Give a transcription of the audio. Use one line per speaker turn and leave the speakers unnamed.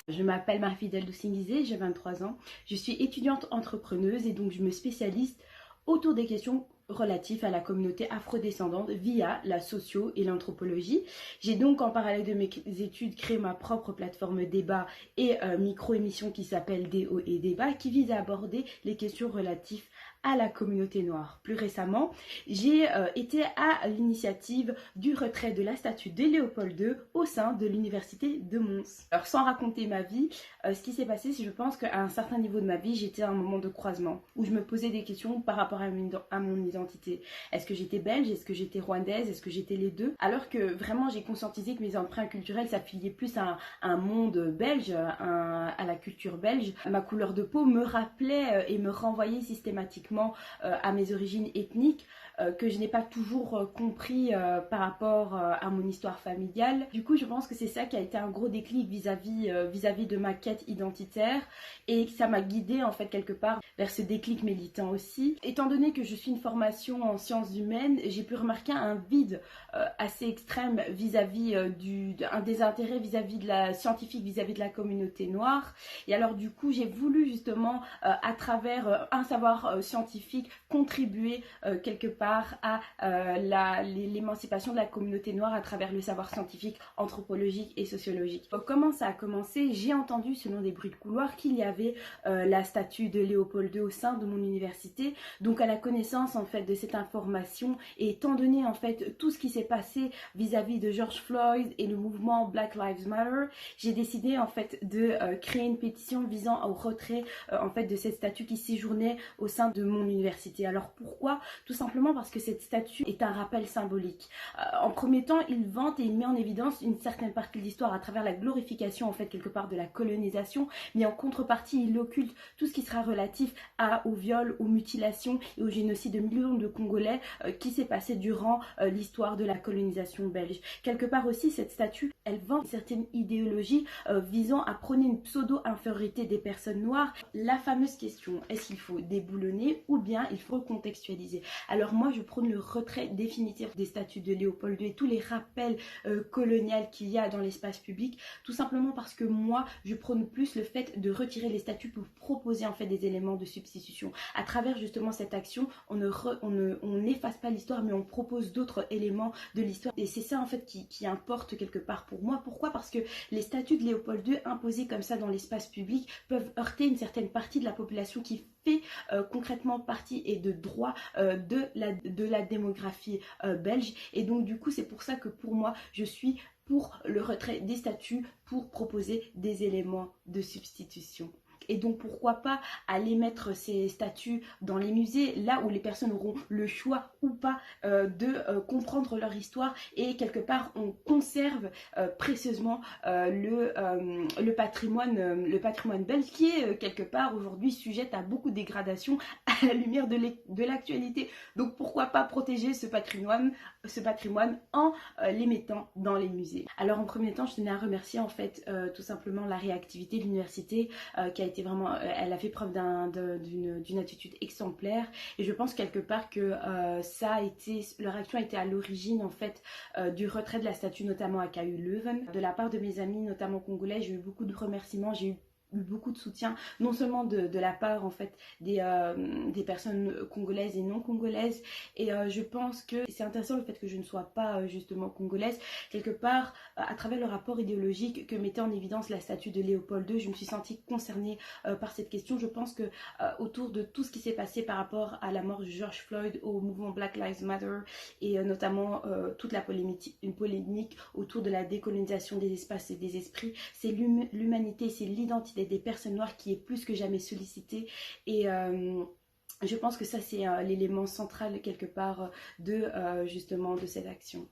Je m'appelle Marie-Fidèle Doucingizé, j'ai 23 ans. Je suis étudiante entrepreneuse et donc je me spécialise autour des questions relatives à la communauté afrodescendante via la socio et l'anthropologie. J'ai donc en parallèle de mes études créé ma propre plateforme débat et micro-émission qui s'appelle DO et Débat qui vise à aborder les questions relatives à la communauté noire. Plus récemment, j'ai été à l'initiative du retrait de la statue de Léopold II au sein de l'université de Mons. Alors sans raconter ma vie, ce qui s'est passé, c'est que je pense qu'à un certain niveau de ma vie, j'étais à un moment de croisement où je me posais des questions par rapport à mon identité. Est-ce que j'étais belge? Est-ce que j'étais rwandaise? Est-ce que j'étais les deux? Alors que vraiment j'ai conscientisé que mes emprunts culturels s'affiliaient plus à un monde belge, à la culture belge. Ma couleur de peau me rappelait et me renvoyait systématiquement à mes origines ethniques que je n'ai pas toujours compris par rapport à mon histoire familiale. Du coup, je pense que c'est ça qui a été un gros déclic vis-à-vis de ma quête identitaire et que ça m'a guidée en fait quelque part vers ce déclic militant aussi. Étant donné que je suis une formation en sciences humaines, j'ai pu remarquer un vide assez extrême vis-à-vis un désintérêt vis-à-vis de la scientifique, vis-à-vis de la communauté noire. Et alors du coup, j'ai voulu justement à travers un savoir scientifique contribuer quelque part à l'émancipation de la communauté noire à travers le savoir scientifique, anthropologique et sociologique. Donc, comment ça a commencé? J'ai entendu selon des bruits de couloir qu'il y avait la statue de Léopold II au sein de mon université. Donc à la connaissance en fait de cette information et étant donné en fait tout ce qui s'est passé vis-à-vis de George Floyd et le mouvement Black Lives Matter, j'ai décidé en fait de créer une pétition visant au retrait en fait de cette statue qui séjournait au sein de mon université. Alors pourquoi? Tout simplement parce que cette statue est un rappel symbolique. En premier temps, il vante et il met en évidence une certaine partie de l'histoire à travers la glorification en fait quelque part de la colonisation, mais en contrepartie, il occulte tout ce qui sera relatif au viol, aux mutilations et au génocide de millions de Congolais qui s'est passé durant l'histoire de la colonisation belge. Quelque part aussi, cette statue, elle vante une certaine idéologie visant à prôner une pseudo-infériorité des personnes noires. La fameuse question, est-ce qu'il faut déboulonner ou bien il faut contextualiser? Alors moi, je prône le retrait définitif des statues de Léopold II et tous les rappels coloniaux qu'il y a dans l'espace public, tout simplement parce que moi, je prône plus le fait de retirer les statues pour proposer en fait des éléments de substitution. À travers justement cette action, on n'efface pas l'histoire, mais on propose d'autres éléments de l'histoire. Et c'est ça en fait qui importe quelque part pour moi. Pourquoi? Parce que les statues de Léopold II imposées comme ça dans l'espace public peuvent heurter une certaine partie de la population qui fait concrètement partie et de droit de la démographie belge. Et donc du coup, c'est pour ça que pour moi, je suis pour le retrait des statuts pour proposer des éléments de substitution. Et donc pourquoi pas aller mettre ces statues dans les musées, là où les personnes auront le choix ou pas de comprendre leur histoire et quelque part on conserve précieusement le patrimoine belge qui est quelque part aujourd'hui sujette à beaucoup de dégradation à la lumière de l'actualité. Donc pourquoi pas protéger ce patrimoine en les mettant dans les musées. Alors en premier temps, je tenais à remercier en fait tout simplement la réactivité de l'université qui a été vraiment, elle a fait preuve d'une attitude exemplaire et je pense quelque part que leur action a été à l'origine en fait du retrait de la statue notamment à KU Leuven. De la part de mes amis notamment congolais, j'ai eu beaucoup de remerciements, j'ai eu beaucoup de soutien, non seulement de la part en fait des personnes congolaises et non congolaises et je pense que c'est intéressant le fait que je ne sois pas justement congolaise quelque part à travers le rapport idéologique que mettait en évidence la statue de Léopold II, je me suis sentie concernée par cette question. Je pense que autour de tout ce qui s'est passé par rapport à la mort de George Floyd, au mouvement Black Lives Matter et notamment toute une polémique autour de la décolonisation des espaces et des esprits, c'est l'humanité, c'est l'identité des personnes noires qui est plus que jamais sollicitée et je pense que ça c'est l'élément central quelque part justement de cette action.